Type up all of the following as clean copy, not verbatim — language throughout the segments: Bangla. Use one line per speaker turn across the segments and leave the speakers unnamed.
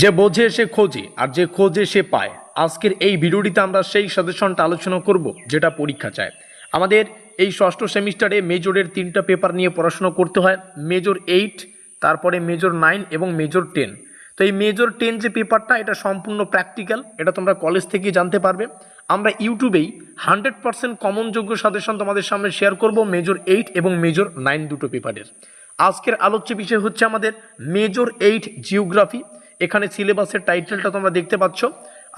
যে বোঝে সে খোঁজে আর যে খোঁজে সে পায়। আজকের এই ভিডিওটিতে আমরা সেই সাজেশনটা আলোচনা করব যেটা পরীক্ষা চায়। আমাদের এই ষষ্ঠ সেমিস্টারে মেজরের 3টা পেপার নিয়ে পড়াশোনা করতে হয়। মেজর 8, তারপরে মেজর 9 এবং মেজর 10। তো এই মেজর 10 যে পেপারটা, এটা সম্পূর্ণ প্র্যাকটিক্যাল, এটা তোমরা কলেজ থেকে জানতে পারবে। আমরা ইউটিউবেই 100% কমনযোগ্য সাজেশন তোমাদের সামনে শেয়ার করব মেজর 8 এবং মেজর 9 দুটো পেপারের। আজকের আলোচ্য বিষয় হচ্ছে আমাদের মেজর 8 জিওগ্রাফি। এখানে সিলেবাসের টাইটেলটা তোমরা দেখতে পাচ্ছ,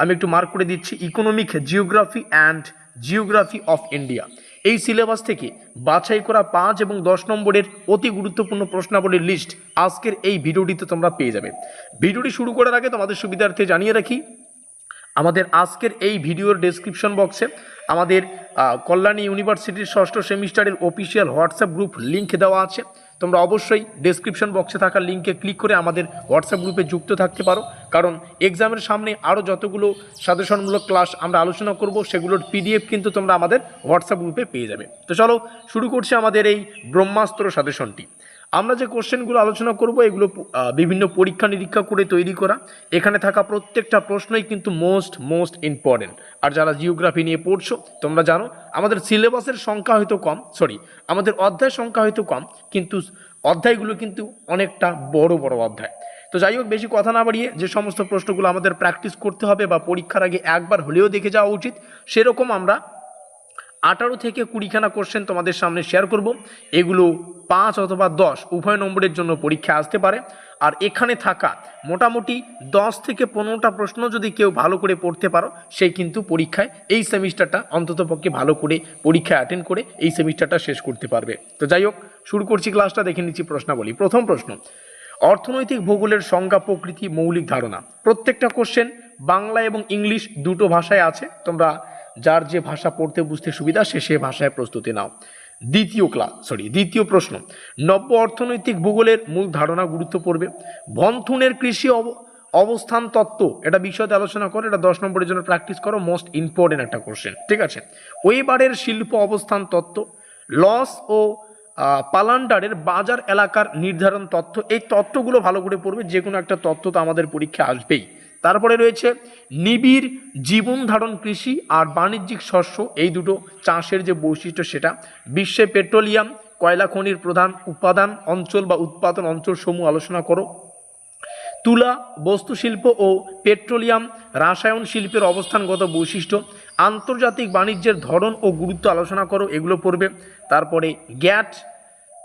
আমি একটু মার্ক করে দিচ্ছি, economic geography and geography of India. এই সিলেবাস থেকে বাছাই করা 5 এবং 10 নম্বরের অতি গুরুত্বপূর্ণ প্রশ্নাবলীর লিস্ট আজকের এই ভিডিওটিতে তোমরা পেয়ে যাবে। ভিডিওটি শুরু করার আগে তোমাদের সুবিধার্থে জানিয়ে রাখি, আমাদের আজকের এই ভিডিওর ডেসক্রিপশন বক্সে আমাদের কল্যাণী ইউনিভার্সিটির ষষ্ঠ সেমিস্টারের অফিসিয়াল হোয়াটসঅ্যাপ গ্রুপ লিঙ্ক দেওয়া আছে। তোমরা অবশ্যই ডেসক্রিপশন বক্সে থাকা লিঙ্কে ক্লিক করে আমাদের হোয়াটসঅ্যাপ গ্রুপে যুক্ত থাকতে পারো, কারণ এক্সামের সামনে আরও যতগুলো সাজেশনমূলক ক্লাস আমরা আলোচনা করব সেগুলোর পিডিএফ কিন্তু তোমরা আমাদের হোয়াটসঅ্যাপ গ্রুপে পেয়ে যাবে। তো চলো শুরু করছি আমাদের এই ব্রহ্মাস্ত্র সাজেশনটি। আমরা যে কোশ্চেনগুলো আলোচনা করব এগুলো বিভিন্ন পরীক্ষা নিরীক্ষা করে তৈরি করা। এখানে থাকা প্রত্যেকটা প্রশ্নই কিন্তু মোস্ট ইম্পর্টেন্ট। আর যারা জিওগ্রাফি নিয়ে পড়ছো তোমরা জানো আমাদের সিলেবাসের সংখ্যা হয়তো কম, আমাদের অধ্যায় সংখ্যা হয়তো কম, কিন্তু অধ্যায়গুলো কিন্তু অনেকটা বড় অধ্যায়। তো যাই হোক, বেশি কথা না বাড়িয়ে যে সমস্ত প্রশ্নগুলো আমাদের প্র্যাকটিস করতে হবে বা পরীক্ষার আগে একবার হলেও দেখে যাওয়া উচিত, সেরকম আমরা 18 থেকে 20খানা কোশ্চেন তোমাদের সামনে শেয়ার করব। এগুলো 5 অথবা 10 উভয় নম্বরের জন্য পরীক্ষা আসতে পারে। আর এখানে থাকা মোটামুটি 10 থেকে 15টা প্রশ্ন যদি কেউ ভালো করে পড়তে পারো, সেই কিন্তু পরীক্ষায় এই সেমিস্টারটা অন্ততপক্ষে ভালো করে পরীক্ষায় অ্যাটেন্ড করে এই সেমিস্টারটা শেষ করতে পারবে। তো যাই হোক, শুরু করছি ক্লাসটা, দেখে নিচ্ছি প্রশ্নাবলী। প্রথম প্রশ্ন, অর্থনৈতিক ভূগোলের সংজ্ঞা, প্রকৃতি, মৌলিক ধারণা। প্রত্যেকটা কোশ্চেন বাংলা এবং ইংলিশ দুটো ভাষায় আছে, তোমরা যার যে ভাষা পড়তে বুঝতে সুবিধা সে ভাষায় প্রস্তুতি নাও। দ্বিতীয় প্রশ্ন, নব্য অর্থনৈতিক ভূগোলের মূল ধারণা গুরুত্ব পড়বে। বন্ধনের কৃষি অবস্থান তত্ত্ব, এটা বিষয়তে আলোচনা করো, এটা 10 নম্বরের জন্য প্র্যাকটিস করো, মোস্ট ইম্পর্টেন্ট একটা কোশ্চেন, ঠিক আছে। ওয়েবারের শিল্প অবস্থান তত্ত্ব, লস ও পালান্ডারের বাজার এলাকার নির্ধারণ তথ্য। এই তথ্যগুলো ভালো করে পড়বে, যে কোনো একটা তথ্য তো আমাদের পরীক্ষা আসবেই। তারপরে রয়েছে নিবিড় জীবন ধারণ কৃষি আর বাণিজ্যিক শস্য, এই দুটো চাষের যে বৈশিষ্ট্য সেটা। বিশ্বে পেট্রোলিয়াম কয়লা খনির প্রধান উপাদান অঞ্চল বা উৎপাদন অঞ্চল সমূহ আলোচনা করো। তুলা বস্তুশিল্প ও পেট্রোলিয়াম রাসায়ন শিল্পের অবস্থানগত বৈশিষ্ট্য। আন্তর্জাতিক বাণিজ্যের ধরন ও গুরুত্ব আলোচনা করো, এগুলো পড়বে। তারপরে গ্যাট,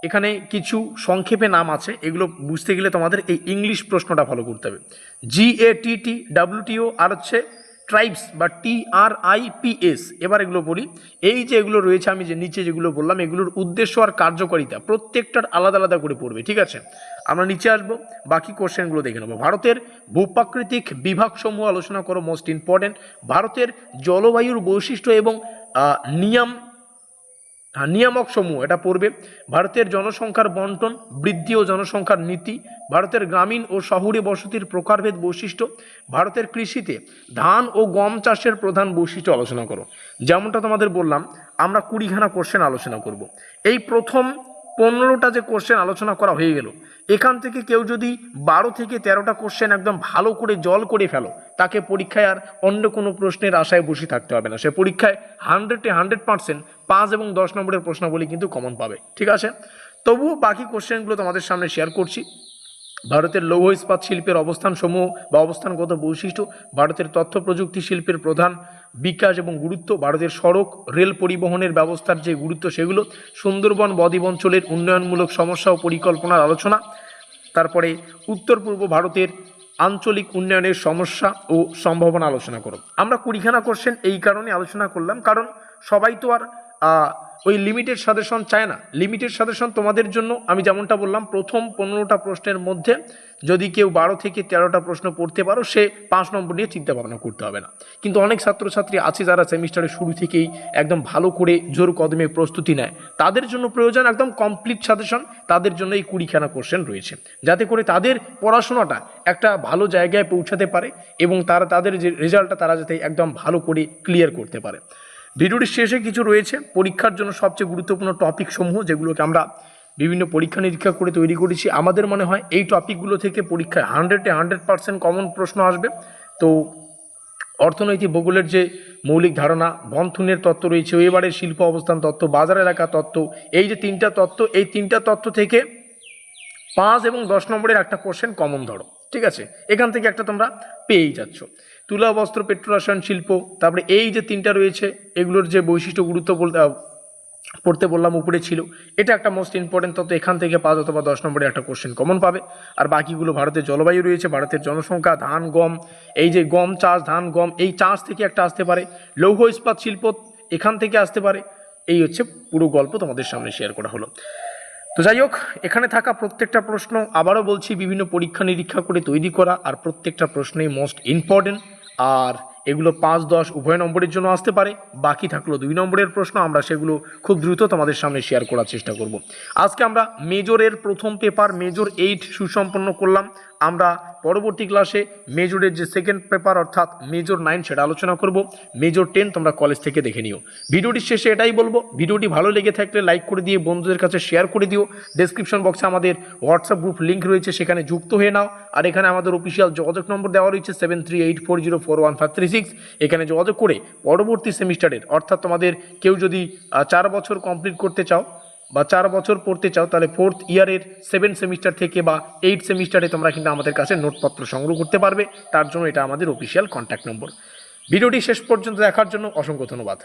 এখানে কিছু সংক্ষেপে নাম আছে, এগুলো বুঝতে গেলে তোমাদের এই ইংলিশ প্রশ্নটা ফলো করতে হবে। GATT, WTO আর হচ্ছে ট্রাইবস বা TRIPS। এবার এগুলো বলি, এই যে এগুলো রয়েছে আমি যে নিচে যেগুলো বললাম, এগুলোর উদ্দেশ্য আর কার্যকারিতা প্রত্যেকটার আলাদা আলাদা করে পড়বে, ঠিক আছে। আমরা নিচে আসবো, বাকি কোশ্চেনগুলো দেখে নেবো। ভারতের ভূপ্রাকৃতিক বিভাগসমূহ আলোচনা করো, মোস্ট ইম্পর্টেন্ট। ভারতের জলবায়ুর বৈশিষ্ট্য এবং নিয়ামক সমূহ, এটা পড়বে। ভারতের জনসংখ্যার বন্টন, বৃদ্ধি ও জনসংখ্যার নীতি। ভারতের গ্রামীণ ও শহুরে বসতির প্রকারভেদ বৈশিষ্ট্য। ভারতের কৃষিতে ধান ও গম চাষের প্রধান বৈশিষ্ট্য আলোচনা করো। যেমনটা তোমাদের বললাম, আমরা 20খানা কোশ্চেন আলোচনা করব। এই প্রথম 15টা যে কোশ্চেন আলোচনা করা হয়ে গেল, এখান থেকে কেউ যদি 12 থেকে 13টা কোশ্চেন একদম ভালো করে জল করে ফেলো, তাকে পরীক্ষায় আর অন্য কোনো প্রশ্নের আশায় বসে থাকতে হবে না। সে পরীক্ষায় 100% 5 এবং 10 নম্বরের প্রশ্নাবলী কিন্তু কমন পাবে, ঠিক আছে। তবুও বাকি কোশ্চেনগুলো তোমাদের সামনে শেয়ার করছি। ভারতের লৌহ ইস্পাত শিল্পের অবস্থানসমূহ বা অবস্থানগত বৈশিষ্ট্য। ভারতের তথ্য প্রযুক্তি শিল্পের প্রধান বিকাশ এবং গুরুত্ব। ভারতের সড়ক রেল পরিবহনের ব্যবস্থার যে গুরুত্ব সেগুলো। সুন্দরবন বদ্বীপ অঞ্চলের উন্নয়নমূলক সমস্যা ও পরিকল্পনার আলোচনা। তারপরে উত্তর পূর্ব ভারতের আঞ্চলিক উন্নয়নের সমস্যা ও সম্ভাবনা আলোচনা করো। আমরা 20খানা কোশ্চেন এই কারণে আলোচনা করলাম, কারণ সবাই তো আর ওই লিমিটেড সাজেশন চায় না। লিমিটেড সাজেশন তোমাদের জন্য আমি যেমনটা বললাম, প্রথম 15টা প্রশ্নের মধ্যে যদি কেউ 12 থেকে 13টা প্রশ্ন পড়তে পারো, সে 5 নম্বর নিয়ে চিন্তা ভাবনা করতে হবে না। কিন্তু অনেক ছাত্রছাত্রী আছে যারা সেমিস্টারের শুরু থেকেই একদম ভালো করে জোর কদমে প্রস্তুতি নেয়, তাদের জন্য প্রয়োজন একদম কমপ্লিট সাজেশন। তাদের জন্য এই 20খানা কোশ্চেন রয়েছে, যাতে করে তাদের পড়াশোনাটা একটা ভালো জায়গায় পৌঁছাতে পারে এবং তাদের যে রেজাল্টটা তারা যাতে একদম ভালো করে ক্লিয়ার করতে পারে। ভিডিওটির শেষে কিছু রয়েছে পরীক্ষার জন্য সবচেয়ে গুরুত্বপূর্ণ টপিক সমূহ, যেগুলোকে আমরা বিভিন্ন পরীক্ষা নিরীক্ষা করে তৈরি করেছি। আমাদের মনে হয় এই টপিকগুলো থেকে পরীক্ষায় 100% কমন প্রশ্ন আসবে। তো অর্থনৈতিক ভূগোলের যে মৌলিক ধারণা, বন্থনের তত্ত্ব রয়েছে, এবারের শিল্প অবস্থান তত্ত্ব, বাজার এলাকা তত্ত্ব, এই যে তিনটা তত্ত্ব, এই তিনটা তত্ত্ব থেকে 5 এবং 10 নম্বরের একটা কোশ্চেন কমন ধরো, ঠিক আছে? এখান থেকে একটা তোমরা পেয়েই যাচ্ছ। তুলা, বস্ত্র, পেট্রোরসায়ন, শিল্প, তারপরে এই যে তিনটা রয়েছে এগুলোর যে বৈশিষ্ট্য গুরুত্ব পড়তে বললাম উপরে ছিল, এটা একটা মোস্ট ইম্পর্টেন্ট তত্ত্ব। এখান থেকে 5 অথবা 10 নম্বরে একটা কোশ্চেন কমন পাবে। আর বাকিগুলো ভারতের জলবায়ু রয়েছে, ভারতের জনসংখ্যা, ধান গম, এই যে গম চাষ, ধান গম, এই চাষ থেকে একটা আসতে পারে, লৌহ ইস্পাত শিল্প এখান থেকে আসতে পারে। এই হচ্ছে পুরো গল্প তোমাদের সামনে শেয়ার করা হলো। তো যাই হোক, এখানে থাকা প্রত্যেকটা প্রশ্ন আবারও বলছি বিভিন্ন পরীক্ষা নিরীক্ষা করে তৈরি করা, আর প্রত্যেকটা প্রশ্নই মোস্ট ইম্পর্টেন্ট। আর এগুলো 5, 10 উভয় নম্বরের জন্য আসতে পারে। বাকি থাকলো 2 নম্বরের প্রশ্ন, আমরা সেগুলো খুব দ্রুত তোমাদের সামনে শেয়ার করার চেষ্টা করব। আজকে আমরা মেজরের প্রথম পেপার মেজর 8 সুসম্পন্ন করলাম। আমরা পরবর্তী ক্লাসে মেজরের যে সেকেন্ড পেপার অর্থাৎ মেজর 9 সেটা আলোচনা করব। মেজর 10 তোমরা কলেজ থেকে দেখে নিও। ভিডিওটির শেষে এটাই বলবো, ভিডিওটি ভালো লেগে থাকলে লাইক করে দিয়ে বন্ধুদের কাছে শেয়ার করে দিও। ডেসক্রিপশন বক্সে আমাদের হোয়াটসঅ্যাপ গ্রুপ লিঙ্ক রয়েছে, সেখানে যুক্ত হয়ে নাও। আর এখানে আমাদের অফিসিয়াল যোগাযোগ নম্বর দেওয়া রয়েছে 7384041536। এখানে যোগাযোগ করে পরবর্তী সেমিস্টারের অর্থাৎ তোমাদের কেউ যদি 4 বছর কমপ্লিট করতে চাও বা 4 বছর পড়তে চাও, তাহলে 4th ইয়ারের 7 সেমিস্টার থেকে বা 8 সেমিস্টারে তোমরা কিন্তু আমাদের কাছে নোটপত্র সংগ্রহ করতে পারবে। তার জন্য এটা আমাদের অফিসিয়াল কন্ট্যাক্ট নম্বর। ভিডিওটি শেষ পর্যন্ত দেখার জন্য অসংখ্য ধন্যবাদ।